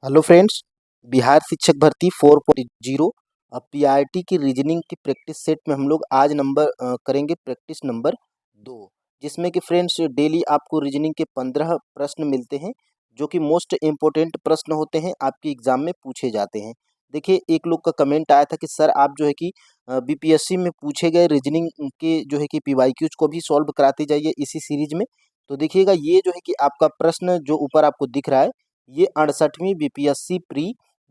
Hello friends. Bihar शिक्षक भर्ती 4.0 PRT की रीजनिंग की प्रैक्टिस सेट में हम लोग आज करेंगे प्रैक्टिस नंबर 2, जिसमें कि फ्रेंड्स डेली आपको रीजनिंग के 15 प्रश्न मिलते हैं जो कि मोस्ट इम्पोर्टेंट प्रश्न होते हैं, आपके एग्जाम में पूछे जाते हैं। देखिए, एक लोग का कमेंट आया था कि सर आप जो है कि बीपीएससी में पूछे गए रीजनिंग के जो है कि पीवाईक्यूज को भी सॉल्व कराते जाइए इसी सीरीज में। तो देखिएगा, ये जो है कि आपका प्रश्न जो ऊपर आपको दिख रहा है, ये 68वीं बीपीएससी प्री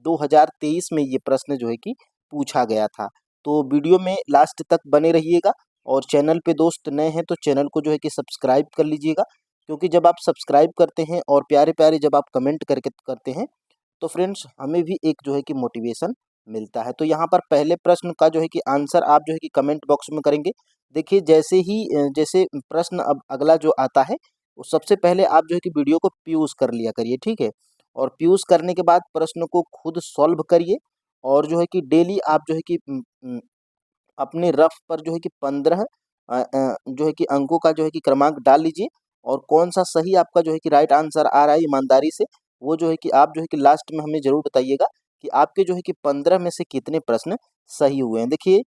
2023 में ये प्रश्न जो है कि पूछा गया था। तो वीडियो में लास्ट तक बने रहिएगा और चैनल पे दोस्त नए हैं तो चैनल को जो है कि सब्सक्राइब कर लीजिएगा, क्योंकि जब आप सब्सक्राइब करते हैं और प्यारे प्यारे जब आप कमेंट करके करते हैं तो फ्रेंड्स हमें भी एक जो है कि मोटिवेशन मिलता है। तो यहाँ पर पहले प्रश्न का जो है कि आंसर आप जो है कि कमेंट बॉक्स में करेंगे। देखिए, जैसे प्रश्न अब अगला जो आता है, वो सबसे पहले आप जो है कि वीडियो को पॉज़ कर लिया करिए, ठीक है? और पॉज़ करने के बाद प्रश्न को खुद सॉल्व करिए और जो है कि डेली आप जो है कि अपने रफ पर जो है कि 15 जो है कि अंकों का जो है कि क्रमांक डाल लीजिए और कौन-सा सही आपका जो है कि राइट आंसर आ रहा है ईमानदारी से, वो जो है कि आप जो है कि लास्ट में हमें ज़रूर बताइएगा कि आपके जो है कि 15 में से कितने प्रश्न सही हुए हैं। देखिए,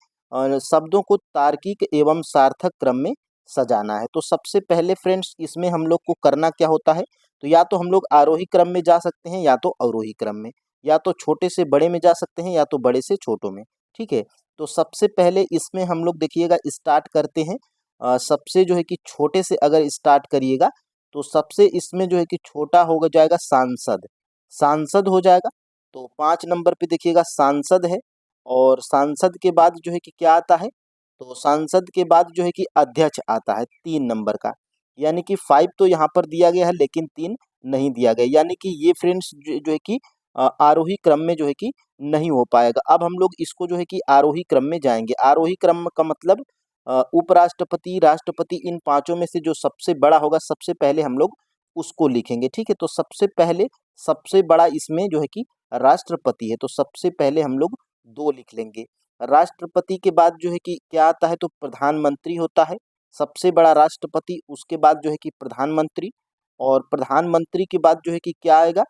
शब्दों को तार्किक एवं सार्थक क्रम में सजाना है। तो सबसे पहले फ्रेंड्स इसमें हम लोग को करना क्या होता है, तो या तो हम लोग आरोही क्रम में जा सकते हैं या तो अवरोही क्रम में, या तो छोटे से बड़े में जा सकते हैं या तो बड़े से छोटों में, ठीक है? तो सबसे पहले इसमें हम लोग देखिएगा स्टार्ट करते हैं। सबसे जो है कि छोटे से अगर स्टार्ट करिएगा तो सबसे इसमें जो है कि छोटा होगा जाएगा सांसद। सांसद हो जाएगा। तो 5 नंबर पे देखिएगा सांसद है और सांसद के बाद जो है कि क्या आता है, तो सांसद के बाद जो है कि अध्यक्ष आता है 3 नंबर का। यानी कि 5 तो यहाँ पर दिया गया है लेकिन 3 नहीं दिया गया, यानी कि ये फ्रेंड्स जो है कि आरोही क्रम में जो है कि नहीं हो पाएगा। अब हम लोग इसको जो है कि आरोही क्रम में जाएँगे। आरोही क्रम का मतलब उपराष्ट्रपति, राष्ट्रपति, इन पाँचों में से जो सबसे बड़ा होगा, सबसे पहले हम लोग उसको लिखेंगे, ठीक है? तो सबसे पहले सबसे बड़ा इसमें जो है कि राष्ट्रपति है, तो सबसे पहले हम लोग 2 लिख लेंगे। राष्ट्रपति के बाद जो है कि क्या आता है, तो प्रधानमंत्री होता है। सबसे बड़ा राष्ट्रपति, उसके बाद जो है कि प्रधानमंत्री, और प्रधानमंत्री के बाद जो है कि क्या आएगा,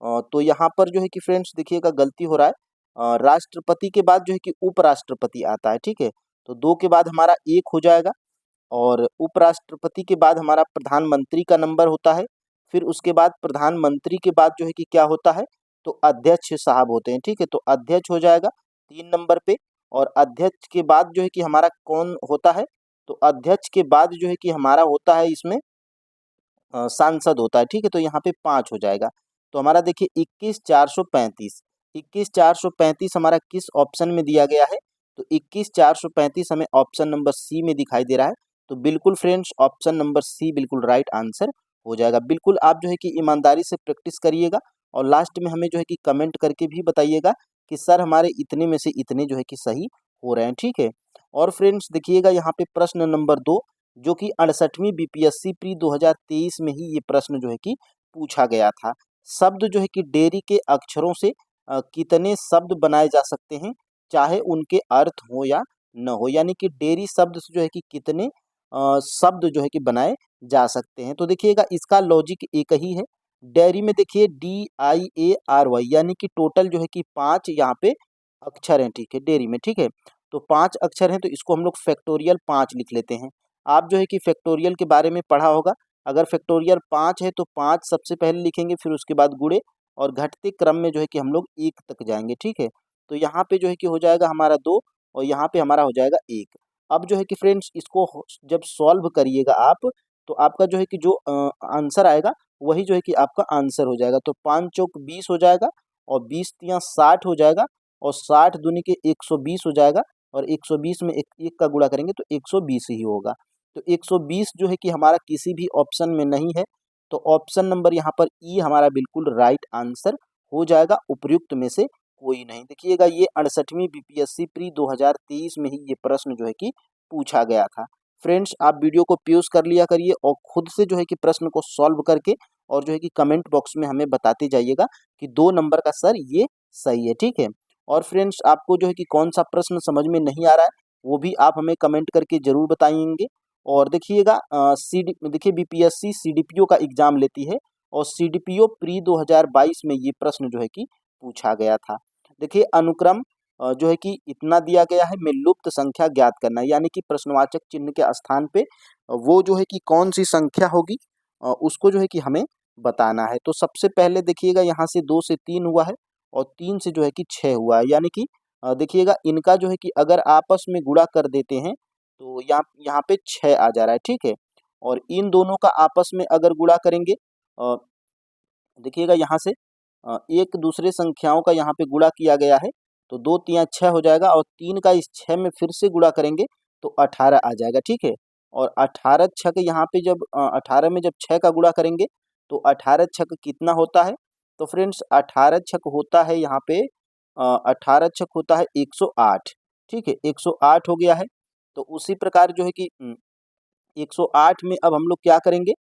तो यहाँ पर जो है कि फ्रेंड्स देखिएगा गलती हो रहा है। राष्ट्रपति के बाद जो है कि उपराष्ट्रपति आता है, ठीक है? तो 2 के बाद हमारा 1 हो जाएगा और उपराष्ट्रपति के बाद हमारा प्रधानमंत्री का नंबर होता है। फिर उसके बाद प्रधानमंत्री के बाद जो है कि क्या होता है, तो अध्यक्ष साहब होते हैं, ठीक है? तो अध्यक्ष हो जाएगा 3 नंबर पे, और अध्यक्ष के बाद जो है कि हमारा कौन होता है, तो अध्यक्ष के बाद जो है कि हमारा होता है इसमें सांसद होता है, ठीक है? तो यहाँ पे 5 हो जाएगा। तो हमारा देखिए 21,435, 21,435 हमारा किस ऑप्शन में दिया गया है, तो 21,435 हमें ऑप्शन नंबर सी में दिखाई दे रहा है। तो बिल्कुल फ्रेंड्स ऑप्शन नंबर सी बिल्कुल राइट आंसर हो जाएगा। बिल्कुल आप जो है कि ईमानदारी से प्रैक्टिस करिएगा और लास्ट में हमें जो है कि कमेंट करके भी बताइएगा कि सर हमारे इतने में से इतने जो है कि सही हो रहे हैं, ठीक है? और फ्रेंड्स देखिएगा यहाँ पे प्रश्न नंबर 2, जो कि 68वीं बीपीएससी प्री 2023 में ही ये प्रश्न जो है कि पूछा गया था। शब्द जो है कि डेयरी के अक्षरों से कितने शब्द बनाए जा सकते हैं, चाहे उनके अर्थ हो या न हो, यानी कि डेयरी शब्द से जो है कि कितने शब्द जो है कि बनाए जा सकते हैं। तो देखिएगा इसका लॉजिक एक ही है। डेयरी में देखिए DIARY, यानी कि टोटल जो है कि 5 यहाँ पे अक्षर हैं, ठीक है? डेयरी में, ठीक है? तो 5 अक्षर हैं तो इसको हम लोग फैक्टोरियल 5 लिख लेते हैं। आप जो है कि फैक्टोरियल के बारे में पढ़ा होगा। अगर फैक्टोरियल 5 है तो 5 सबसे पहले लिखेंगे, फिर उसके बाद गुणे और घटते क्रम में जो है कि हम लोग 1 तक जाएँगे, ठीक है? तो यहाँ पे जो है कि हो जाएगा हमारा 2 और यहाँ पे हमारा हो जाएगा 1। अब जो है कि फ्रेंड्स इसको जब सॉल्व करिएगा आप, तो आपका जो है कि जो आंसर आएगा वही जो है कि आपका आंसर हो जाएगा। तो 5 चौक 20 हो जाएगा और 20 तियाँ 60 हो जाएगा और 60 दूनी के 120 हो जाएगा और 120 में 1 का गुणा करेंगे तो 120 ही होगा। तो 120 जो है कि हमारा किसी भी ऑप्शन में नहीं है, तो ऑप्शन नंबर यहाँ पर ई हमारा बिल्कुल राइट आंसर हो जाएगा, उपर्युक्त में से कोई नहीं। देखिएगा ये 68वीं बीपीएससी प्री 2023 में ही ये प्रश्न जो है कि पूछा गया था। फ्रेंड्स आप वीडियो को पॉज़ कर लिया करिए और खुद से जो है कि प्रश्न को सॉल्व करके और जो है कि कमेंट बॉक्स में हमें बताते जाइएगा कि 2 नंबर का सर ये सही है, ठीक है? और फ्रेंड्स आपको जो है कि कौन-सा प्रश्न समझ में नहीं आ रहा है, वो भी आप हमें कमेंट करके ज़रूर बताएँगे। और देखिए बीपीएससी सीडीपीओ का एग्ज़ाम लेती है और सीडीपीओ प्री 2022 में ये प्रश्न जो है कि पूछा गया था। देखिए अनुक्रम जो है कि इतना दिया गया है, में लुप्त संख्या ज्ञात करना है, यानी कि प्रश्नवाचक चिन्ह के स्थान पे वो जो है कि कौन सी संख्या होगी उसको जो है कि हमें बताना है। तो सबसे पहले देखिएगा यहाँ से 2 से 3 हुआ है और 3 से जो है कि 6 हुआ है, यानी कि देखिएगा इनका जो है कि अगर आपस में गुणा कर देते हैं तो यहाँ यहाँ पे 6 आ जा रहा है, ठीक है। और इन दोनों का आपस में अगर गुणा करेंगे देखिएगा यहाँ से एक दूसरे संख्याओं का यहाँ पे गुणा किया गया है तो 2 तिया 6 हो जाएगा और 3 का इस 6 में फिर से गुणा करेंगे तो 18 आ जाएगा, ठीक है। और 18 छक यहाँ पे जब 18 में जब 6 का गुणा करेंगे तो 18 छक कितना होता है? तो फ्रेंड्स 18 छक होता है यहाँ पे 18 छक होता है 108, ठीक है, 108 हो गया है। तो उसी प्रकार जो है कि 108 में अब हम लोग क्या करेंगे?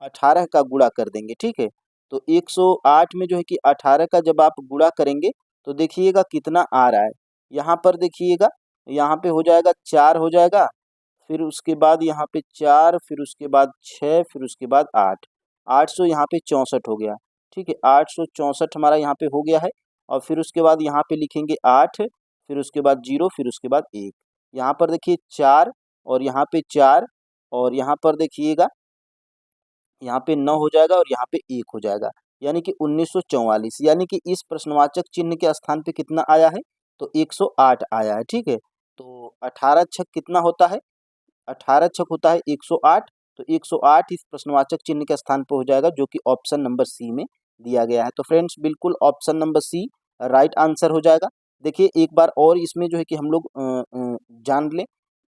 18 का गुणा कर देंगे, ठीक है। तो 108 में जो है कि 18 का जब आप गुणा करेंगे तो देखिएगा कितना आ रहा है। यहाँ पर देखिएगा, यहाँ पे हो जाएगा 4 हो जाएगा, फिर उसके बाद यहाँ पे 4, फिर उसके बाद 6, फिर उसके बाद 8, 800 यहाँ पे 64 हो गया, ठीक है। 864 हमारा यहाँ पे हो गया है और फिर उसके बाद यहाँ पे लिखेंगे 8, फिर उसके बाद 0, फिर उसके बाद 1। यहाँ पर देखिए 4 और यहाँ पे 4 और यहाँ पर देखिएगा यहाँ पे 9 हो जाएगा और यहाँ पे 1 हो जाएगा, यानी कि 1944, यानी कि इस प्रश्नवाचक चिन्ह के स्थान पे कितना आया है? तो 108 आया है, ठीक है। तो 18 छक कितना होता है? 18 छक होता है 108, तो 108 इस प्रश्नवाचक चिन्ह के स्थान पर हो जाएगा, जो कि ऑप्शन नंबर सी में दिया गया है। तो फ्रेंड्स बिल्कुल option number C right answer हो जाएगा। देखिए एक बार और इसमें जो है कि हम लोग जान लें,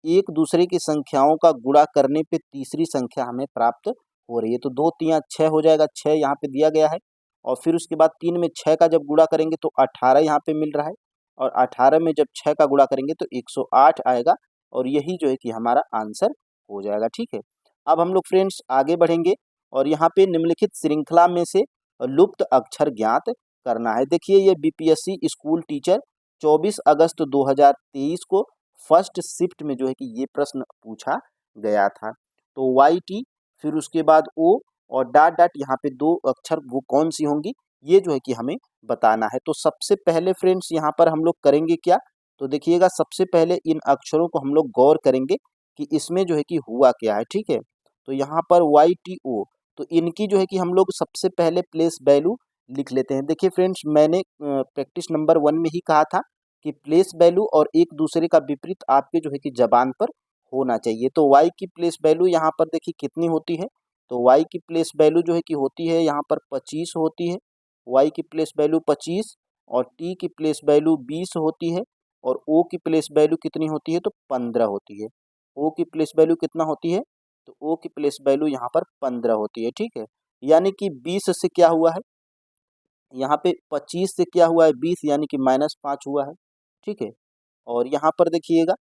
एक दूसरे की संख्याओं का गुणा करने पे तीसरी संख्या हमें प्राप्त हो रही है। तो 2 तिया 6 हो जाएगा, 6 यहाँ पे दिया गया है और फिर उसके बाद 3 में 6 का जब गुणा करेंगे तो 18 यहाँ पे मिल रहा है और 18 में जब 6 का गुणा करेंगे तो 108 आएगा और यही जो है कि हमारा आंसर हो जाएगा, ठीक है। अब हम लोग फ्रेंड्स आगे बढ़ेंगे और यहाँ पे निम्नलिखित श्रृंखला में से लुप्त अक्षर ज्ञात करना है। देखिए ये बीपीएससी स्कूल टीचर 24 अगस्त 2023 को फर्स्ट शिफ्ट में जो है कि ये प्रश्न पूछा गया था। तो वाई टी, फिर उसके बाद ओ और डॉट डॉट यहाँ पे 2 अक्षर वो कौन सी होंगी, ये जो है कि हमें बताना है। तो सबसे पहले फ्रेंड्स यहाँ पर हम लोग करेंगे क्या? तो देखिएगा सबसे पहले इन अक्षरों को हम लोग गौर करेंगे कि इसमें जो है कि हुआ क्या है, ठीक है। तो यहाँ पर वाई टी ओ, तो इनकी जो है कि हम लोग सबसे पहले प्लेस वैल्यू लिख लेते हैं। देखिए फ्रेंड्स मैंने प्रैक्टिस नंबर 1 में ही कहा था कि प्लेस वैल्यू और एक दूसरे का विपरीत आपके जो है कि जबान पर होना चाहिए। तो y की प्लेस वैल्यू यहाँ पर देखिए कितनी होती है? तो y की प्लेस वैल्यू जो है कि होती है यहाँ पर 25 होती है, y की प्लेस वैल्यू 25 और t की प्लेस वैल्यू 20 होती है और o की प्लेस वैल्यू कितनी होती है? तो 15 होती है। o की प्लेस वैल्यू कितना होती है? तो o की प्लेस वैल्यू यहाँ पर 15 होती है, ठीक है। यानी कि 20 से क्या हुआ है? यहाँ पे 25 से क्या हुआ है? 20, यानी कि -5 हुआ है, ठीक है। और यहाँ पर देखिएगा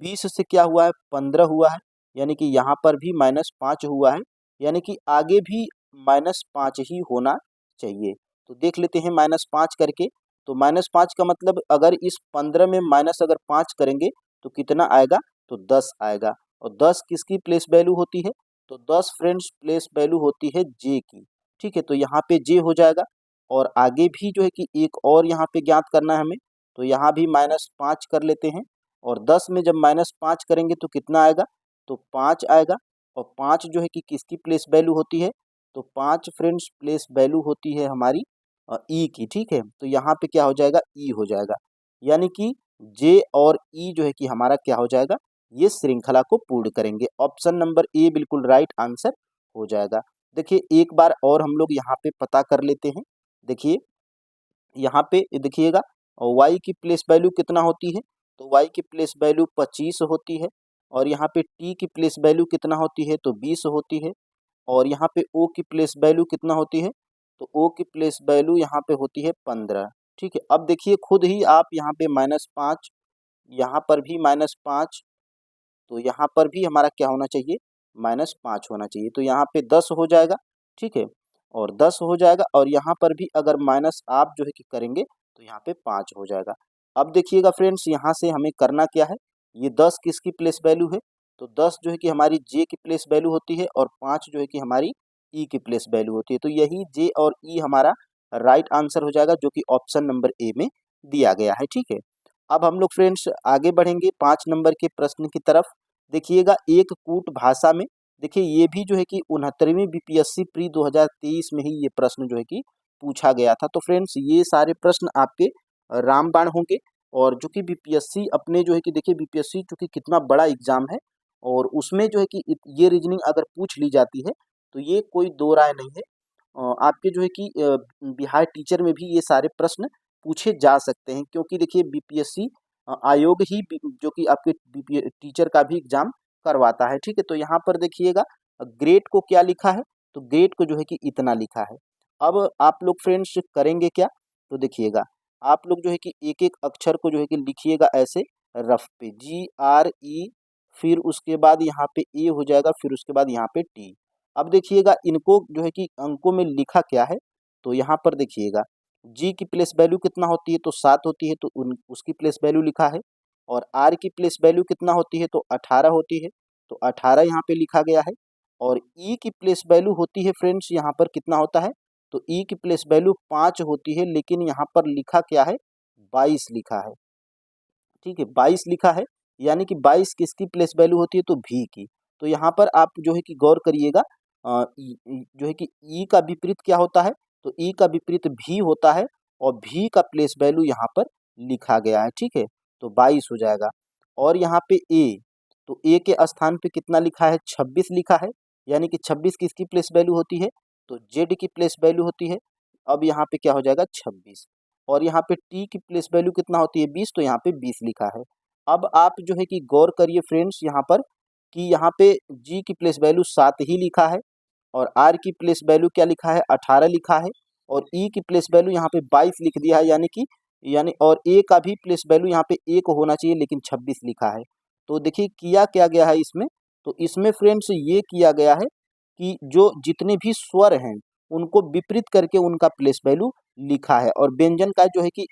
20 से क्या हुआ है? 15 हुआ है, यानी कि यहाँ पर भी -5 हुआ है, यानी कि आगे भी -5 ही होना चाहिए। तो देख लेते हैं -5 करके, तो -5 का मतलब अगर इस 15 में माइनस अगर 5 करेंगे तो कितना आएगा? तो 10 आएगा। और 10 किसकी प्लेस वैल्यू होती है? तो 10 फ्रेंड्स प्लेस वैल्यू होती है जे की, ठीक है। तो यहाँ पे जे हो जाएगा और आगे भी जो है कि एक और यहाँ पे ज्ञात करना है हमें, तो यहाँ भी -5 कर लेते हैं और 10 में जब -5 करेंगे तो कितना आएगा? तो 5 आएगा और 5 जो है कि किसकी प्लेस वैल्यू होती है? तो 5 फ्रेंड्स प्लेस वैल्यू होती है हमारी ई की, ठीक है। तो यहाँ पे क्या हो जाएगा? ई हो जाएगा, यानी कि जे और ई जो है कि हमारा क्या हो जाएगा? ये श्रृंखला को पूर्ण करेंगे। ऑप्शन नंबर ए बिल्कुल राइट आंसर हो जाएगा। देखिए एक बार और हम लोग यहाँ पे पता कर लेते हैं। देखिए यहाँ पे देखिएगा y की प्लेस वैल्यू कितना होती है? तो y की प्लेस वैल्यू 25 होती है और यहाँ पे t की प्लेस वैल्यू कितना होती है? तो 20 होती है और यहाँ पे o की प्लेस वैल्यू कितना होती है? तो o की प्लेस वैल्यू यहाँ पे होती है 15, ठीक है। अब देखिए खुद ही आप यहाँ पे -5, यहाँ पर भी -5, तो यहाँ पर भी हमारा क्या होना चाहिए? -5 होना चाहिए। तो यहाँ पे 10 हो जाएगा, ठीक है। और 10 हो जाएगा और यहाँ पर भी अगर माइनस आप जो है कि करेंगे तो यहाँ पे 5 हो जाएगा। अब देखिएगा फ्रेंड्स यहाँ से हमें करना क्या है? ये 10 किसकी प्लेस वैल्यू है? तो 10 जो है कि हमारी जे की प्लेस वैल्यू होती है और 5 जो है कि हमारी ई की प्लेस वैल्यू होती है। तो यही जे और ई हमारा राइट आंसर हो जाएगा, जो कि ऑप्शन नंबर ए में दिया गया है। ठीक है, अब हम लोग फ्रेंड्स आगे बढ़ेंगे 5 नंबर के प्रश्न की तरफ। देखिएगा, एक कूट भाषा में, देखिए ये भी जो है कि 69वीं बीपीएससी प्री 2023 में ही ये प्रश्न जो है कि पूछा गया था। तो फ्रेंड्स ये सारे प्रश्न आपके रामबाण होंगे, और जो कि बीपीएससी अपने जो है कि देखिए बीपीएससी चूंकि कितना बड़ा एग्जाम है, और उसमें जो है कि ये रीजनिंग अगर पूछ ली जाती है तो ये कोई दो राय नहीं है। आपके जो है कि बिहार टीचर में भी ये सारे प्रश्न पूछे जा सकते हैं, क्योंकि देखिए बीपीएससी आयोग ही जो कि आपके टीचर का भी एग्जाम करवाता है। ठीक है, तो यहाँ पर देखिएगा ग्रेड को क्या लिखा है, तो ग्रेड को जो है कि इतना लिखा है। अब आप लोग फ्रेंड्स करेंगे क्या, तो देखिएगा आप लोग जो है कि एक एक अक्षर को जो है कि लिखिएगा ऐसे रफ पे, GRE, फिर उसके बाद यहाँ पे ए हो जाएगा, फिर उसके बाद यहाँ पे टी। अब देखिएगा इनको जो है कि अंकों में लिखा क्या है, तो यहाँ पर देखिएगा जी की प्लेस वैल्यू कितना होती है, तो 7 होती है, तो उसकी प्लेस वैल्यू लिखा है। और आर की प्लेस वैल्यू कितना होती है, तो 18 होती है, तो 18 यहाँ पे लिखा गया है। और ई की प्लेस वैल्यू होती है फ्रेंड्स यहाँ पर कितना होता है, तो ई की प्लेस वैल्यू 5 होती है, लेकिन यहाँ पर लिखा क्या है, 22 लिखा है। ठीक है, 22 लिखा है, यानी कि 22 किसकी प्लेस वैल्यू होती है, तो भी की। तो यहाँ पर आप जो है कि गौर करिएगा, जो है कि ई का विपरीत क्या होता है, तो ई का विपरीत भी होता है, और भी का प्लेस वैल्यू यहाँ पर लिखा गया है। ठीक है, तो 22 हो जाएगा। और यहाँ पे ए, तो ए के स्थान पे कितना लिखा है, 26 लिखा है, यानी कि 26 किसकी प्लेस वैल्यू होती है, तो जेड की प्लेस वैल्यू होती है। अब यहाँ पे क्या हो जाएगा, 26। और यहाँ पे टी की प्लेस वैल्यू कितना होती है, 20, तो यहाँ पे 20 लिखा है। अब आप जो है कि गौर करिए फ्रेंड्स यहाँ पर, कि यहाँ पे जी की प्लेस वैल्यू 7 ही लिखा है, और आर की प्लेस वैल्यू क्या लिखा है, 18 लिखा है, और ई की प्लेस वैल्यू यहाँ पे 22 लिख दिया है, यानी और ए का भी प्लेस वैल्यू यहाँ पे 1 होना चाहिए, लेकिन 26 लिखा है। तो देखिए किया क्या गया है इसमें, तो इसमें फ्रेंड्स ये किया गया है कि जो जितने भी स्वर हैं उनको विपरीत करके उनका प्लेस वैल्यू लिखा है, और व्यंजन का जो है कि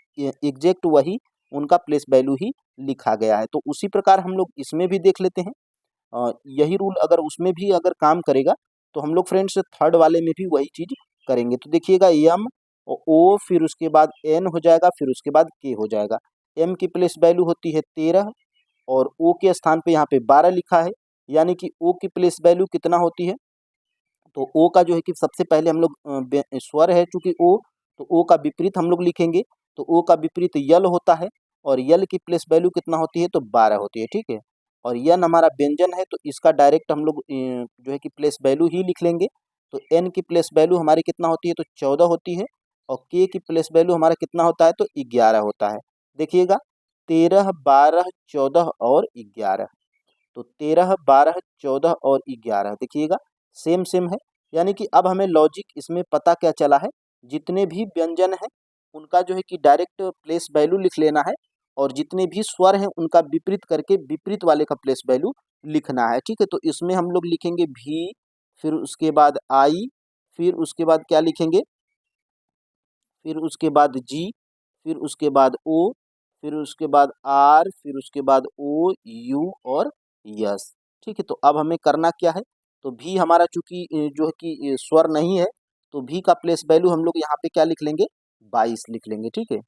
एग्जैक्ट वही उनका प्लेस वैल्यू ही लिखा गया है। तो उसी प्रकार हम लोग इसमें भी देख लेते हैं। यही रूल अगर उसमें भी अगर काम करेगा, तो हम लोग फ्रेंड्स थर्ड वाले में भी वही चीज करेंगे। तो देखिएगा एम और ओ, फिर उसके बाद एन हो जाएगा, फिर उसके बाद के हो जाएगा। एम की प्लेस वैल्यू होती है 13, और ओ के स्थान पे यहाँ पे 12 लिखा है, यानी कि ओ की प्लेस वैल्यू कितना होती है, तो ओ का जो है कि सबसे पहले हम लोग स्वर है चूंकि ओ, तो ओ का विपरीत हम लोग लिखेंगे, तो ओ का विपरीत यल होता है, और यल की प्लेस वैल्यू कितना होती है, तो 12 होती है। ठीक है, और यन हमारा व्यंजन है, तो इसका डायरेक्ट हम लोग जो है कि प्लेस वैल्यू ही लिख लेंगे। तो एन की प्लेस वैल्यू हमारी कितना होती है, तो 14 होती है, और के की प्लेस वैल्यू हमारा कितना होता है, तो 11 होता है। देखिएगा 13, 12, 14 और 11, तो 13, 12, 14 और 11 देखिएगा सेम सेम है, यानी कि अब हमें लॉजिक इसमें पता क्या चला है, जितने भी व्यंजन हैं उनका जो है कि डायरेक्ट प्लेस वैल्यू लिख लेना है, और जितने भी स्वर हैं उनका विपरीत करके विपरीत वाले का प्लेस वैल्यू लिखना है। ठीक है, तो इसमें हम लोग लिखेंगे भी, फिर उसके बाद आई, फिर उसके बाद क्या लिखेंगे, फिर उसके बाद जी, फिर उसके बाद ओ, फिर उसके बाद आर, फिर उसके बाद ओ, यू और यस। ठीक है, तो अब हमें करना क्या है, तो भी हमारा चूंकि जो है कि स्वर नहीं है, तो भी का प्लेस वैल्यू हम लोग यहाँ पे क्या लिख लेंगे, 22 लिख लेंगे। ठीक है,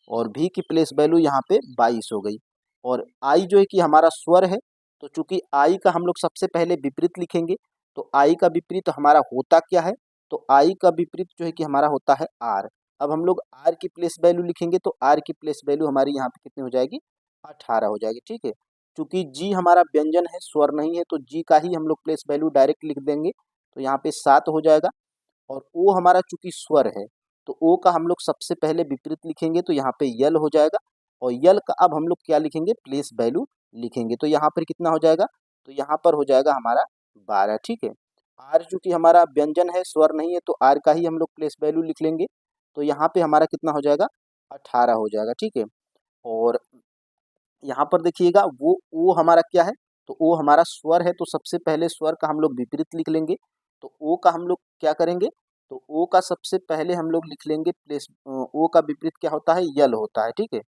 और भी की प्लेस वैल्यू यहाँ पे 22 हो गई। और आई जो है कि हमारा स्वर है, तो चूंकि आई का हम लोग सबसे पहले विपरीत लिखेंगे, तो आई का विपरीत हमारा होता क्या है, तो आई का विपरीत जो है कि हमारा होता है आर। अब हम लोग आर की प्लेस वैल्यू लिखेंगे, तो आर की प्लेस वैल्यू हमारी यहाँ पे कितनी हो जाएगी, 18 हो जाएगी। ठीक है, चूंकि जी हमारा व्यंजन है, स्वर नहीं है, तो जी का ही हम लोग प्लेस वैल्यू डायरेक्ट लिख देंगे, तो यहाँ पे 7 हो जाएगा। और ओ हमारा चूंकि स्वर है, तो ओ का हम लोग सबसे पहले विपरीत लिखेंगे, तो यहाँ पे यल हो जाएगा, और यल का अब हम लोग क्या लिखेंगे, प्लेस वैल्यू लिखेंगे, तो यहाँ पर कितना हो जाएगा, तो यहाँ पर हो जाएगा हमारा 12। ठीक है, आर चूंकि हमारा व्यंजन है, स्वर नहीं है, तो आर का ही हम लोग प्लेस वैल्यू लिख लेंगे, तो यहाँ पे हमारा कितना हो जाएगा, 18 हो जाएगा। ठीक है, और यहाँ पर देखिएगा वो ओ हमारा क्या है, तो ओ हमारा स्वर है, तो सबसे पहले स्वर का हम लोग विपरीत लिख लेंगे। तो ओ का हम लोग क्या करेंगे, तो ओ का सबसे पहले हम लोग लिख लेंगे प्लेस, ओ का विपरीत क्या होता है, यल होता है। ठीक है,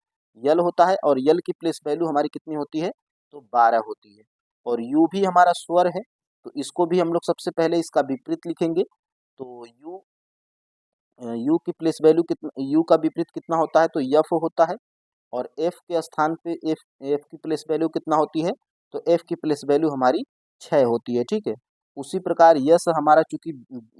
यल होता है, और यल की प्लेस वैल्यू हमारी कितनी होती है, तो 12 होती है। और यू भी हमारा स्वर है, तो इसको भी हम लोग सबसे पहले इसका विपरीत लिखेंगे, तो यू की प्लेस वैल्यू कितना, यू का विपरीत कितना होता है, तो एफ होता है। और एफ के स्थान पे एफ एफ की प्लेस वैल्यू कितना होती है, तो एफ की प्लेस वैल्यू हमारी 6 होती है, ठीक है। उसी प्रकार यस हमारा चूंकि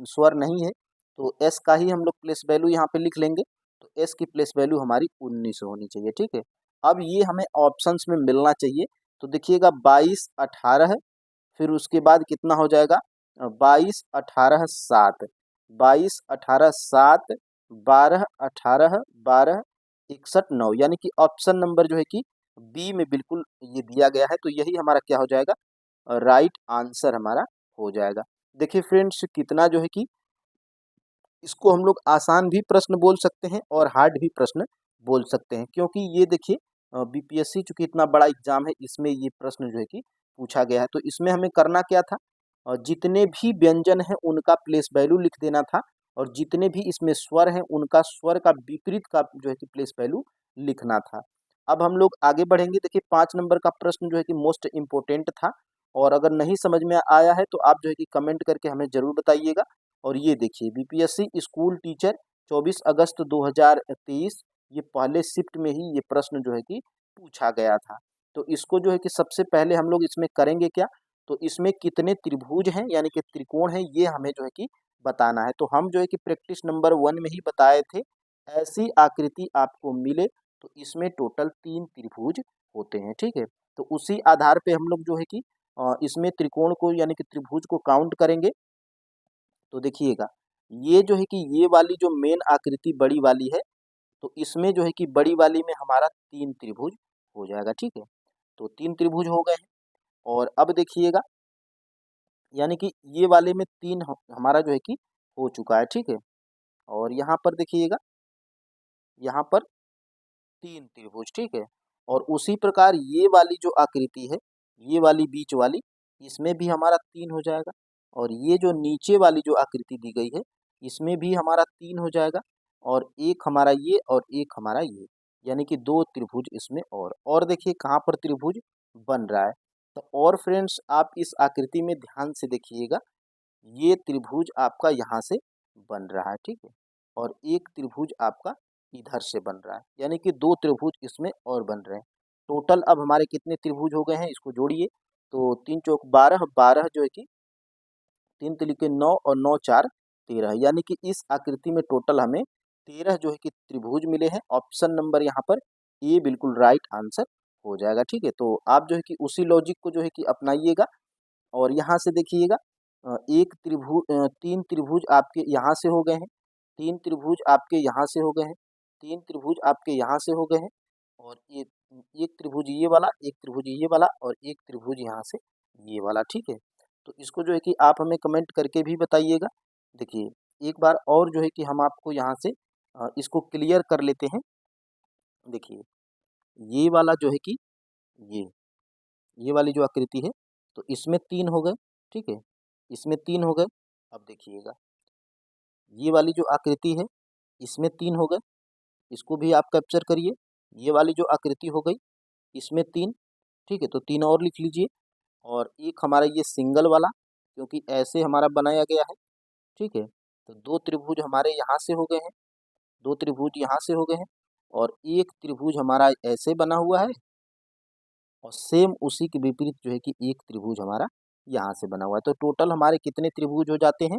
स्वर नहीं है, तो एस का ही हम लोग प्लेस वैल्यू यहाँ पे लिख लेंगे। तो एस की प्लेस वैल्यू हमारी 19 होनी चाहिए, ठीक है। अब ये हमें ऑप्शंस में मिलना चाहिए। तो देखिएगा 22 18, फिर उसके बाद कितना हो जाएगा, 22 18 7, 22 18 7, 12 18 12 61 9, यानी कि ऑप्शन नंबर जो है कि बी में बिल्कुल ये दिया गया है। तो यही हमारा क्या हो जाएगा, राइट आंसर हमारा हो जाएगा। देखिए फ्रेंड्स, कितना जो है कि इसको हम लोग आसान भी प्रश्न बोल सकते हैं और हार्ड भी प्रश्न बोल सकते हैं, क्योंकि ये देखिए बीपीएससी चूंकि इतना बड़ा एग्जाम है, इसमें ये प्रश्न जो है कि पूछा गया है। तो इसमें हमें करना क्या था, जितने भी व्यंजन हैं उनका प्लेस वैल्यू लिख देना था, और जितने भी इसमें स्वर हैं उनका स्वर का विपरीत का जो है कि प्लेस वैल्यू लिखना था। अब हम लोग आगे बढ़ेंगे। देखिए 5 नंबर का प्रश्न जो है कि मोस्ट इम्पोर्टेंट था, और अगर नहीं समझ में आया है तो आप जो है कि कमेंट करके हमें जरूर बताइएगा। और ये देखिए बीपीएससी स्कूल टीचर 24 अगस्त 2023, ये पहले शिफ्ट में ही ये प्रश्न जो है कि पूछा गया था। तो इसको जो है कि सबसे पहले हम लोग इसमें करेंगे क्या, तो इसमें कितने त्रिभुज हैं यानी कि त्रिकोण हैं, ये हमें जो है कि बताना है। तो हम जो है कि प्रैक्टिस नंबर 1 में ही बताए थे, ऐसी आकृति आपको मिले तो इसमें टोटल 3 त्रिभुज होते हैं, ठीक है। तो उसी आधार पे हम लोग जो है कि इसमें त्रिकोण को यानी कि त्रिभुज को काउंट करेंगे। तो देखिएगा ये जो है कि ये वाली जो मेन आकृति बड़ी वाली है, तो इसमें जो है कि बड़ी वाली में हमारा 3 त्रिभुज हो जाएगा, ठीक है। तो 3 त्रिभुज हो गए हैं। और अब देखिएगा यानी कि ये वाले में 3 हमारा जो है कि हो चुका है, ठीक है। और यहाँ पर देखिएगा, यहाँ पर 3 त्रिभुज, ठीक है। और उसी प्रकार ये वाली जो आकृति है, ये वाली बीच वाली, इसमें भी हमारा 3 हो जाएगा। और ये जो नीचे वाली जो आकृति दी गई है, इसमें भी हमारा 3 हो जाएगा। और एक हमारा ये और एक हमारा ये, यानी कि 2 त्रिभुज इसमें। और देखिए कहाँ पर त्रिभुज बन रहा है। तो और फ्रेंड्स आप इस आकृति में ध्यान से देखिएगा, ये त्रिभुज आपका यहाँ से बन रहा है, ठीक है। और एक त्रिभुज आपका इधर से बन रहा है, यानी कि 2 त्रिभुज इसमें और बन रहे हैं। टोटल अब हमारे कितने त्रिभुज हो गए हैं, इसको जोड़िए। तो 3 चौक 12, 12 जो है कि 3 तिलिके 9 और 9 4 13, यानी कि इस आकृति में टोटल हमें 13 जो है कि त्रिभुज मिले हैं। ऑप्शन नंबर यहाँ पर ए बिल्कुल राइट आंसर हो जाएगा, ठीक है। तो आप जो है कि उसी लॉजिक को जो है कि अपनाइएगा। और यहाँ से देखिएगा एक त्रिभुज 3 त्रिभुज आपके यहाँ से हो गए हैं, 3 त्रिभुज आपके यहाँ से हो गए हैं, 3 त्रिभुज आपके यहाँ से हो गए हैं। और ये एक त्रिभुज ये वाला, एक त्रिभुज ये वाला, और एक त्रिभुज यहाँ से ये वाला, ठीक है। तो इसको जो है कि आप हमें कमेंट करके भी बताइएगा। देखिए एक बार और जो है कि हम आपको यहाँ से इसको क्लियर कर लेते हैं। देखिए ये वाला जो है कि ये ये वाली जो आकृति है, तो इसमें 3 हो गए, ठीक है। इसमें 3 हो गए। अब देखिएगा ये वाली जो आकृति है, इसमें 3 हो गए, इसको भी आप कैप्चर करिए। ये वाली जो आकृति हो गई, इसमें 3, ठीक है। तो 3 और लिख लीजिए। और एक हमारा ये सिंगल वाला, क्योंकि ऐसे हमारा बनाया गया है, ठीक है। तो 2 त्रिभुज हमारे यहाँ से हो गए हैं, 2 त्रिभुज यहाँ से हो गए हैं। और एक त्रिभुज हमारा ऐसे बना हुआ है, और सेम उसी के विपरीत जो है कि एक त्रिभुज हमारा यहाँ से बना हुआ है। तो टोटल हमारे कितने त्रिभुज हो जाते हैं,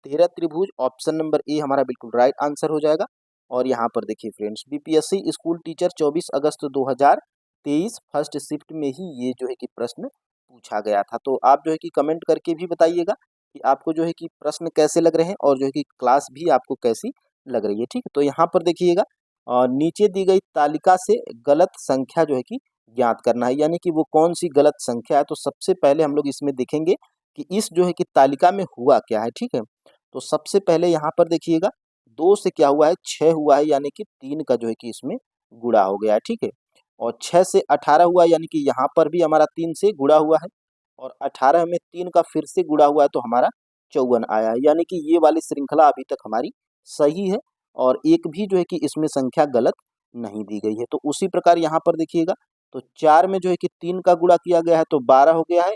13 त्रिभुज। ऑप्शन नंबर ए हमारा बिल्कुल राइट आंसर हो जाएगा। और यहाँ पर देखिए फ्रेंड्स, बीपीएससी स्कूल टीचर 24 अगस्त 2023 फर्स्ट शिफ्ट में ही ये जो है कि प्रश्न पूछा गया था। तो आप जो है कि कमेंट करके भी बताइएगा कि आपको जो है कि प्रश्न कैसे लग रहे हैं, और जो है कि क्लास भी आपको कैसी लग रही है, ठीक है। तो यहाँ पर देखिएगा नीचे दी गई तालिका से गलत संख्या जो है कि ज्ञात करना है, यानी कि वो कौन सी गलत संख्या है। तो सबसे पहले हम लोग इसमें देखेंगे कि इस जो है कि तालिका में हुआ क्या है, ठीक है। तो सबसे पहले यहाँ पर देखिएगा 2 से क्या हुआ है, 6 हुआ है, यानी कि 3 का जो है कि इसमें गुणा हो गया है, ठीक है। और 6 से 18 हुआ, यानी कि यहाँ पर भी हमारा 3 से गुणा हुआ है। और 18 में 3 का फिर से गुणा हुआ है, तो हमारा 54 आया है, यानी कि ये वाली श्रृंखला अभी तक हमारी सही है। और एक भी जो है कि इसमें संख्या गलत नहीं दी गई है। तो उसी प्रकार यहाँ पर देखिएगा, तो 4 में जो है कि 3 का गुणा किया गया है, तो 12 हो गया है।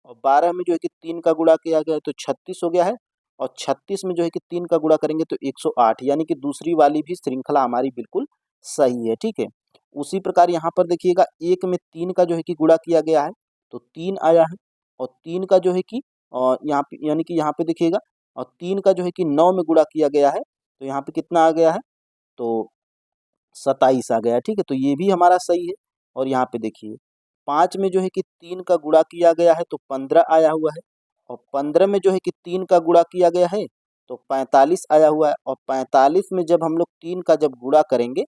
और 12 में जो है कि 3 का गुणा किया गया है, तो 36 हो गया है। और 36 में जो है कि 3 का गुणा करेंगे तो 108, यानी कि दूसरी वाली भी श्रृंखला हमारी बिल्कुल सही है, ठीक है। उसी प्रकार यहाँ पर देखिएगा 1 में 3 का जो है कि गुणा किया गया है तो 3 आया है, और 3 का जो है कि यहाँ पे यानी कि यहाँ पे देखिएगा, और 3 का जो है कि 9 में गुणा किया गया है तो यहाँ पे कितना आ गया है, तो 27 आ गया, ठीक है। तो ये भी हमारा सही है। और यहाँ पे देखिए 5 में जो है कि 3 का गुणा किया गया है तो 15 आया हुआ है, और 15 में जो है कि 3 का गुणा किया गया है तो 45 आया हुआ है, और 45 में जब हम लोग 3 का जब गुणा करेंगे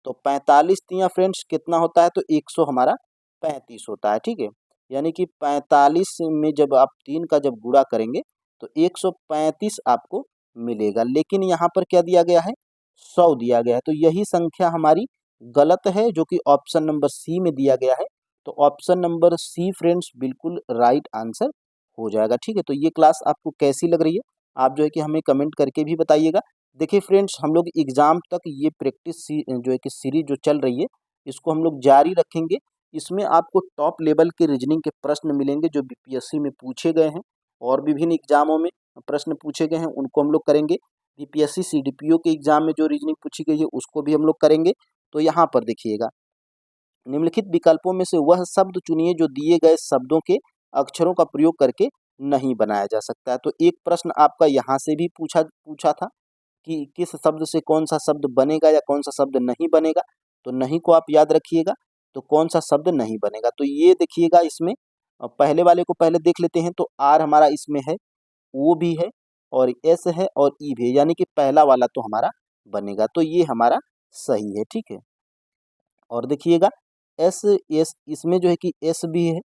तो 45 तियाँ फ्रेंड्स कितना होता है, तो 100 हमारा 35 होता है, ठीक है। यानी कि 45 में जब आप 3 का जब गुणा करेंगे तो 135 आपको मिलेगा, लेकिन यहाँ पर क्या दिया गया है, 100 दिया गया है। तो यही संख्या हमारी गलत है जो कि ऑप्शन नंबर सी में दिया गया है। तो ऑप्शन नंबर सी फ्रेंड्स बिल्कुल राइट आंसर हो जाएगा, ठीक है। तो ये क्लास आपको कैसी लग रही है, आप जो है कि हमें कमेंट करके भी बताइएगा। देखिए फ्रेंड्स, हम लोग एग्जाम तक ये प्रैक्टिस जो है कि सीरीज जो चल रही है इसको हम लोग जारी रखेंगे। इसमें आपको टॉप लेवल के रीजनिंग के प्रश्न मिलेंगे जो बीपीएससी में पूछे गए हैं और विभिन्न एग्जामों में प्रश्न पूछे गए हैं, उनको हम लोग करेंगे। बीपीएससी सीडीपीओ के एग्जाम में जो रीजनिंग पूछी गई है उसको भी हम लोग करेंगे। तो यहाँ पर देखिएगा, निम्नलिखित विकल्पों में से वह शब्द चुनिए जो दिए गए शब्दों के अक्षरों का प्रयोग करके नहीं बनाया जा सकता है। तो एक प्रश्न आपका यहाँ से भी पूछा पूछा था कि किस शब्द से कौन सा शब्द बनेगा या कौन सा शब्द नहीं बनेगा। तो नहीं को आप याद रखिएगा, तो कौन सा शब्द नहीं बनेगा। तो ये देखिएगा इसमें पहले वाले को पहले देख लेते हैं। तो आर हमारा इसमें है, ओ भी है, और एस है, और ई भी है, यानी कि पहला वाला तो हमारा बनेगा। तो ये हमारा सही है, ठीक है। और देखिएगा एस एस इसमें जो है कि एस भी है,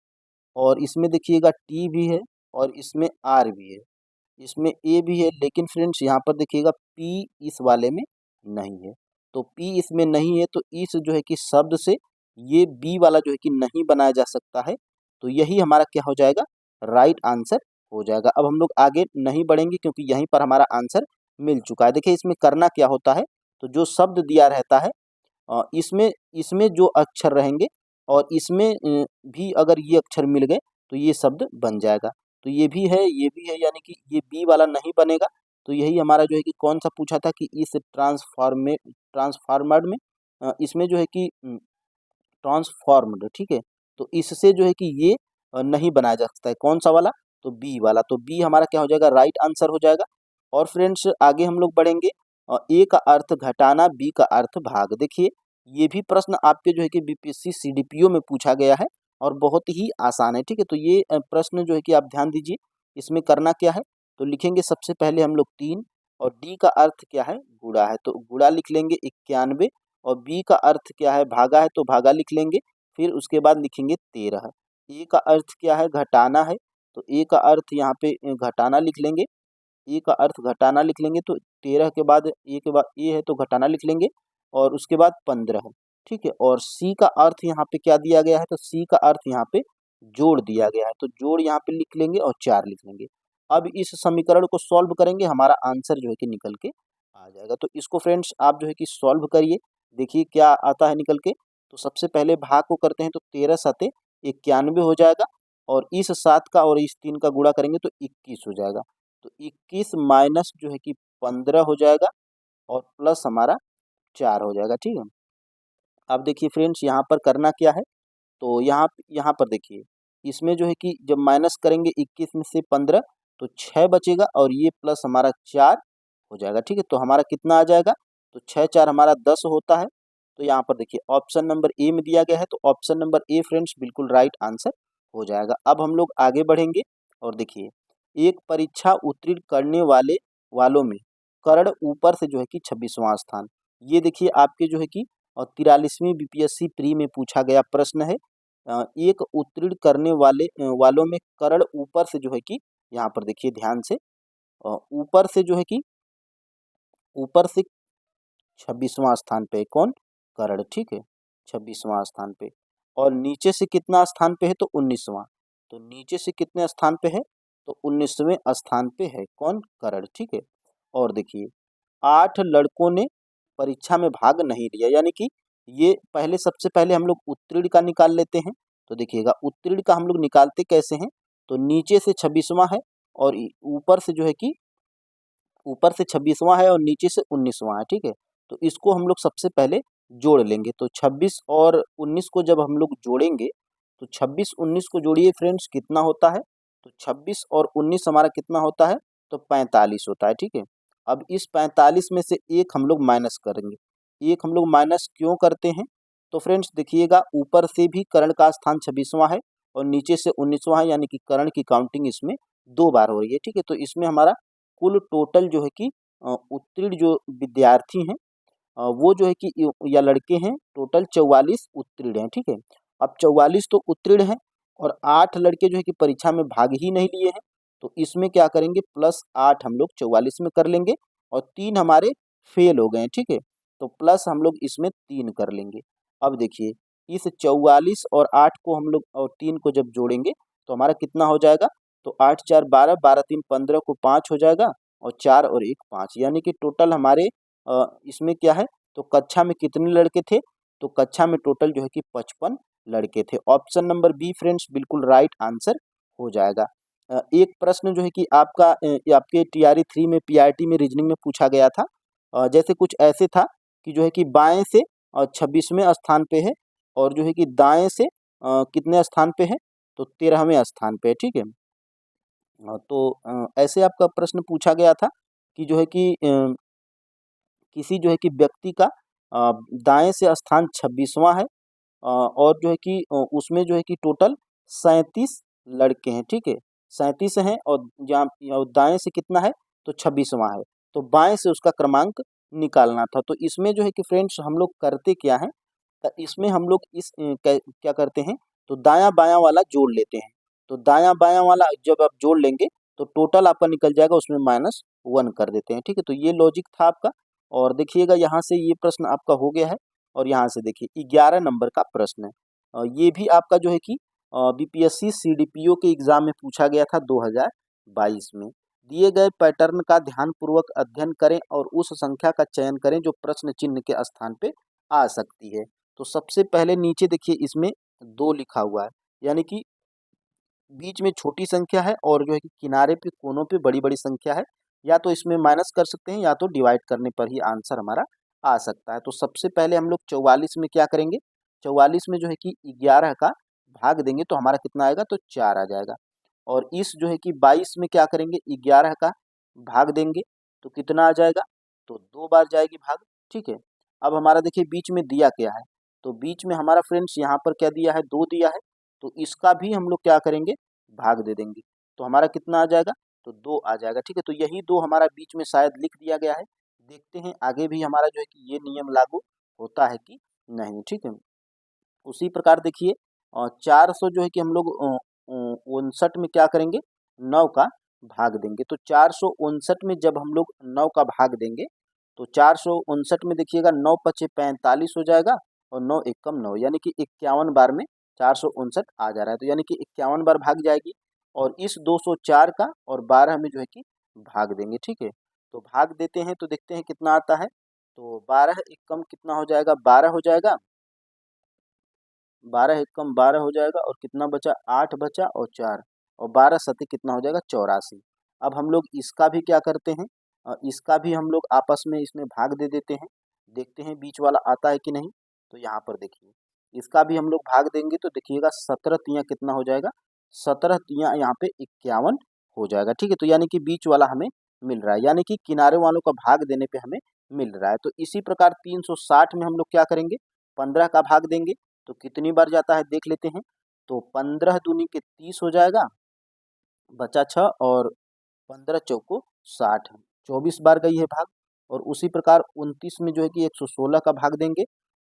और इसमें देखिएगा टी भी है, और इसमें आर भी है, इसमें ए भी है, लेकिन फ्रेंड्स यहाँ पर देखिएगा पी इस वाले में नहीं है। तो पी इसमें नहीं है तो इस जो है कि शब्द से ये बी वाला जो है कि नहीं बनाया जा सकता है। तो यही हमारा क्या हो जाएगा, राइट आंसर हो जाएगा। अब हम लोग आगे नहीं बढ़ेंगे क्योंकि यहीं पर हमारा आंसर मिल चुका है। देखिए इसमें करना क्या होता है, तो जो शब्द दिया रहता है इसमें इसमें जो अक्षर रहेंगे और इसमें भी अगर ये अक्षर मिल गए तो ये शब्द बन जाएगा। तो ये भी है, ये भी है, यानी कि ये बी वाला नहीं बनेगा। तो यही हमारा जो है कि कौन सा पूछा था कि इस ट्रांसफार्मर्ड में इसमें जो है कि ट्रांसफॉर्म्ड, ठीक है। तो इससे जो है कि ये नहीं बनाया जा सकता है, कौन सा वाला, तो बी वाला। तो बी हमारा क्या हो जाएगा, राइट आंसर हो जाएगा। और फ्रेंड्स आगे हम लोग बढ़ेंगे। ए का अर्थ घटाना, बी का अर्थ भाग। देखिए ये भी प्रश्न आपके जो है कि बीपीएससी सीडीपीओ में पूछा गया है और बहुत ही आसान है, ठीक है। तो ये प्रश्न जो है कि आप ध्यान दीजिए। इसमें करना क्या है, तो लिखेंगे सबसे पहले हम लोग 3, और डी का अर्थ क्या है, गुणा है, तो गुणा लिख लेंगे 91, और बी का अर्थ क्या है, भागा है, तो भागा लिख लेंगे। फिर उसके बाद लिखेंगे 13। ए का अर्थ क्या है, घटाना है, तो ए का अर्थ यहाँ पे घटाना लिख लेंगे। ए का अर्थ घटाना लिख लेंगे, तो 13 के बाद ए के बाद ए है तो घटाना लिख लेंगे, और उसके बाद 15 है, ठीक है। और सी का अर्थ यहाँ पे क्या दिया गया है, तो सी का अर्थ यहाँ पे जोड़ दिया गया है, तो जोड़ यहाँ पे लिख लेंगे और 4 लिख लेंगे। अब इस समीकरण को सॉल्व करेंगे, हमारा आंसर जो है कि निकल के आ जाएगा। तो इसको फ्रेंड्स आप जो है कि सॉल्व करिए, देखिए क्या आता है निकल के। तो सबसे पहले भाग को करते हैं, तो 13 सते 91 हो जाएगा, और इस 7 का और इस 3 का गुणा करेंगे तो 21 हो जाएगा। तो 21 माइनस जो है कि 15 हो जाएगा, और प्लस हमारा 4 हो जाएगा, ठीक है। अब देखिए फ्रेंड्स यहाँ पर करना क्या है, तो यहाँ यहाँ पर देखिए इसमें जो है कि जब माइनस करेंगे 21 में से 15 तो 6 बचेगा, और ये प्लस हमारा 4 हो जाएगा, ठीक है। तो हमारा कितना आ जाएगा, तो 6 4 हमारा 10 होता है। तो यहाँ पर देखिए ऑप्शन नंबर ए में दिया गया है, तो ऑप्शन नंबर ए फ्रेंड्स बिल्कुल राइट आंसर हो जाएगा। अब हम लोग आगे बढ़ेंगे, और देखिए एक परीक्षा उत्तीर्ण करने वालों में कर्ण ऊपर से जो है कि 26वां स्थान। ये देखिए आपके जो है कि 43वीं बीपीएससी प्री में पूछा गया प्रश्न है। एक उत्तीर्ण करने वालों में कर्ण ऊपर से जो है कि यहाँ पर देखिए ध्यान से, ऊपर से जो है कि ऊपर से 26वां स्थान पे है, कौन, कर्ण, ठीक है, 26वां स्थान पे। और नीचे से कितना स्थान पे है, तो 19वां। तो नीचे से कितने स्थान पे है, तो 19वें स्थान पे है, कौन, कर्ण, ठीक है। और देखिए 8 लड़कों ने परीक्षा में भाग नहीं लिया, यानी कि ये पहले सबसे पहले हम लोग उत्तीर्ण का निकाल लेते हैं। तो देखिएगा उत्तीर्ण का हम लोग निकालते कैसे हैं, तो नीचे से 26वां है और ऊपर से जो है कि ऊपर से 26वां है और नीचे से 19वां है, ठीक है। तो इसको हम लोग सबसे पहले जोड़ लेंगे। तो 26 और 19 को जब हम लोग जोड़ेंगे तो 26 19 को जोड़िए फ्रेंड्स, कितना होता है? तो 26 और 19 हमारा कितना होता है? तो 45 होता है, ठीक है। अब इस 45 में से एक हम लोग माइनस करेंगे। एक हम लोग माइनस क्यों करते हैं? तो फ्रेंड्स देखिएगा, ऊपर से भी कर्ण का स्थान 26वां है और नीचे से 19वां है, यानी कि कर्ण की काउंटिंग इसमें 2 बार हो रही है, ठीक है। तो इसमें हमारा कुल टोटल जो है कि उत्तीर्ण जो विद्यार्थी हैं, वो जो है कि या लड़के हैं, टोटल 44 उत्तीर्ण हैं, ठीक है। अब 44 तो उत्तीर्ण हैं और 8 लड़के जो है कि परीक्षा में भाग ही नहीं लिए हैं, तो इसमें क्या करेंगे, प्लस 8 हम लोग 44 में कर लेंगे और 3 हमारे फेल हो गए हैं, ठीक है। तो प्लस हम लोग इसमें 3 कर लेंगे। अब देखिए, इस 44 और 8 को हम लोग और 3 को जब जोड़ेंगे तो हमारा कितना हो जाएगा? तो 8 4 12, 12 3 15 को 5 हो जाएगा और 4 और 1 5, यानी कि टोटल हमारे इसमें क्या है, तो कक्षा में कितने लड़के थे? तो कक्षा में टोटल जो है कि 55 लड़के थे। ऑप्शन नंबर बी फ्रेंड्स बिल्कुल राइट आंसर हो जाएगा। एक प्रश्न जो है कि आपका ये आपके टीआरई 3 में पीआरटी में रीजनिंग में पूछा गया था। जैसे कुछ ऐसे था कि जो है कि बाएं से 26वें स्थान पे है और जो है कि दाएं से कितने स्थान पे है? तो 13वें स्थान पे है, ठीक है। तो ऐसे आपका प्रश्न पूछा गया था कि जो है कि किसी जो है कि व्यक्ति का दाएं से स्थान 26वां है और जो है कि उसमें जो है कि टोटल 37 लड़के हैं, ठीक है। 37 हैं और जहाँ और दाएं से कितना है? तो 26वां है। तो बाएं से उसका क्रमांक निकालना था। तो इसमें जो है कि फ्रेंड्स हम लोग करते क्या हैं, तो इसमें हम लोग क्या करते हैं, तो दायां बायां वाला जोड़ लेते हैं। तो दायां बायां वाला जब आप जोड़ लेंगे तो टोटल आपका निकल जाएगा, उसमें -1 कर देते हैं, ठीक है। तो ये लॉजिक था आपका। और देखिएगा यहाँ से ये प्रश्न आपका हो गया है और यहाँ से देखिए 11 नंबर का प्रश्न है। ये भी आपका जो है कि बीपीएससी सीडीपीओ के एग्जाम में पूछा गया था 2022 में। दिए गए पैटर्न का ध्यानपूर्वक अध्ययन करें और उस संख्या का चयन करें जो प्रश्न चिन्ह के स्थान पे आ सकती है। तो सबसे पहले नीचे देखिए, इसमें 2 लिखा हुआ है, यानी कि बीच में छोटी संख्या है और जो है कि किनारे पे कोनों पे बड़ी-बड़ी संख्या है। या तो इसमें माइनस कर सकते हैं या तो डिवाइड करने पर ही आंसर हमारा आ सकता है। तो सबसे पहले हम लोग 44 में क्या करेंगे, 44 में जो है कि 11 का भाग देंगे तो हमारा कितना आएगा, तो 4 आ जाएगा। और इस जो है कि 22 में क्या करेंगे, 11 का भाग देंगे तो कितना आ जाएगा, तो 2 बार जाएगी भाग, ठीक है। अब हमारा देखिए बीच में दिया क्या है, तो बीच में हमारा फ्रेंड्स यहाँ पर क्या दिया है, 2 दिया है। तो इसका भी हम लोग क्या करेंगे, भाग दे देंगे। तो हमारा कितना आ जाएगा, तो 2 आ जाएगा, ठीक है। तो यही 2 हमारा बीच में शायद लिख दिया गया है। देखते हैं आगे भी हमारा जो है कि ये नियम लागू होता है कि नहीं, ठीक है। उसी प्रकार देखिए 400 जो है कि हम लोग 59 में क्या करेंगे, 9 का भाग देंगे। तो 459 में जब हम लोग 9 का भाग देंगे तो 459 में देखिएगा 9 पचे 45 हो जाएगा और 9 एकम 9, यानी कि 51 बार में 459 आ जा रहा है। तो यानी कि 51 बार भाग जाएगी और इस 204 का और 12 में जो है कि भाग देंगे, ठीक है। तो भाग देते हैं तो देखते हैं कितना आता है। तो 12 एकम कितना हो जाएगा, 12 हो जाएगा। 12 एकम 12 हो जाएगा और कितना बचा, 8 बचा और 4 और 12 सते कितना हो जाएगा, 84। अब हम लोग इसका भी क्या करते हैं, इसका भी हम लोग आपस में इसमें भाग दे देते हैं। देखते हैं बीच वाला आता है कि नहीं। तो यहाँ पर देखिए, इसका भी हम लोग भाग देंगे तो देखिएगा 17 तियाँ कितना हो जाएगा, 17 तियाँ यहाँ पे 51 हो जाएगा, ठीक है। तो यानी कि बीच वाला हमें मिल रहा है, यानी कि किनारे वालों का भाग देने पे हमें मिल रहा है। तो इसी प्रकार 360 में हम लोग क्या करेंगे, 15 का भाग देंगे तो कितनी बार जाता है देख लेते हैं। तो 15 दूनी के 30 हो जाएगा, बचा 6 और 15 चौको 60, 24 बार गई है भाग। और उसी प्रकार 29 में जो है कि 116 का भाग देंगे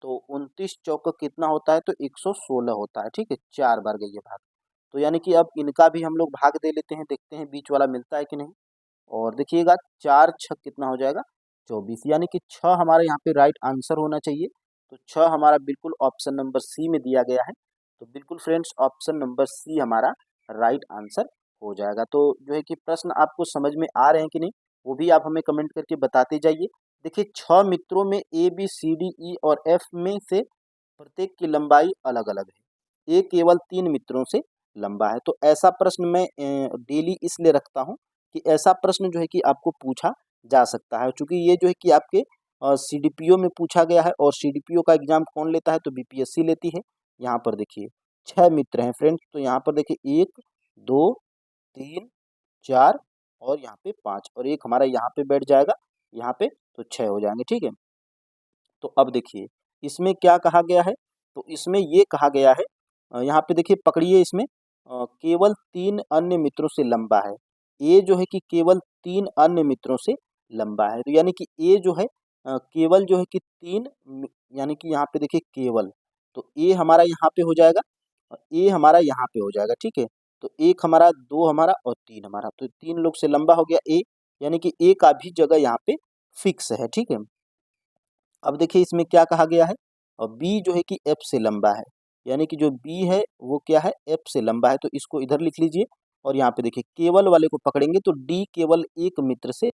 तो 29 चौको कितना होता है, तो 116 होता है, ठीक है। 4 बार गई है भाग। तो यानी कि अब इनका भी हम लोग भाग दे लेते हैं, देखते हैं बीच वाला मिलता है कि नहीं। और देखिएगा 4 छक कितना हो जाएगा, 24, यानी कि 6 हमारे यहाँ पे राइट आंसर होना चाहिए। तो 6 हमारा बिल्कुल ऑप्शन नंबर सी में दिया गया है। तो बिल्कुल फ्रेंड्स ऑप्शन नंबर सी हमारा राइट आंसर हो जाएगा। तो जो है कि प्रश्न आपको समझ में आ रहे हैं कि नहीं, वो भी आप हमें कमेंट करके बताते जाइए। देखिए 6 मित्रों में A B C D E और एफ में से प्रत्येक की लंबाई अलग अलग है, ए केवल 3 मित्रों से लंबा है। तो ऐसा प्रश्न मैं डेली इसलिए रखता हूँ कि ऐसा प्रश्न जो है कि आपको पूछा जा सकता है। चूँकि ये जो है कि आपके सीडीपीओ में पूछा गया है और सीडीपीओ का एग्ज़ाम कौन लेता है? तो बीपीएससी लेती है। यहाँ पर देखिए 6 मित्र हैं फ्रेंड्स, तो यहाँ पर देखिए 1, 2, 3, 4 और यहाँ पे 5 और 1 हमारा यहाँ पे बैठ जाएगा, यहाँ पे तो 6 हो जाएँगे, ठीक है? तो अब देखिए इसमें क्या कहा गया है? तो इसमें ये कहा गया है यहाँ पे देखिए पकड़िए इसमें केवल 3 अन्य मित्रों से लंबा है। ए जो है कि केवल 3 अन्य मित्रों से लंबा है। तो यानी कि ए जो है केवल जो है कि 3 यानी कि यहाँ पे देखिए केवल, तो ए हमारा यहाँ पे हो जाएगा और ए हमारा यहाँ पे हो जाएगा, ठीक है? तो 1 हमारा, 2 हमारा और 3 हमारा, तो 3 लोग से लंबा हो गया ए, यानी कि ए का भी जगह यहाँ पे फिक्स है, ठीक है? अब देखिए इसमें क्या कहा गया है और बी जो है कि एफ से लंबा है, यानी कि जो बी है वो क्या है? एफ से लंबा है, तो इसको इधर लिख लीजिए और यहाँ पे देखिए केवल वाले को पकड़ेंगे तो डी केवल एक मित्र से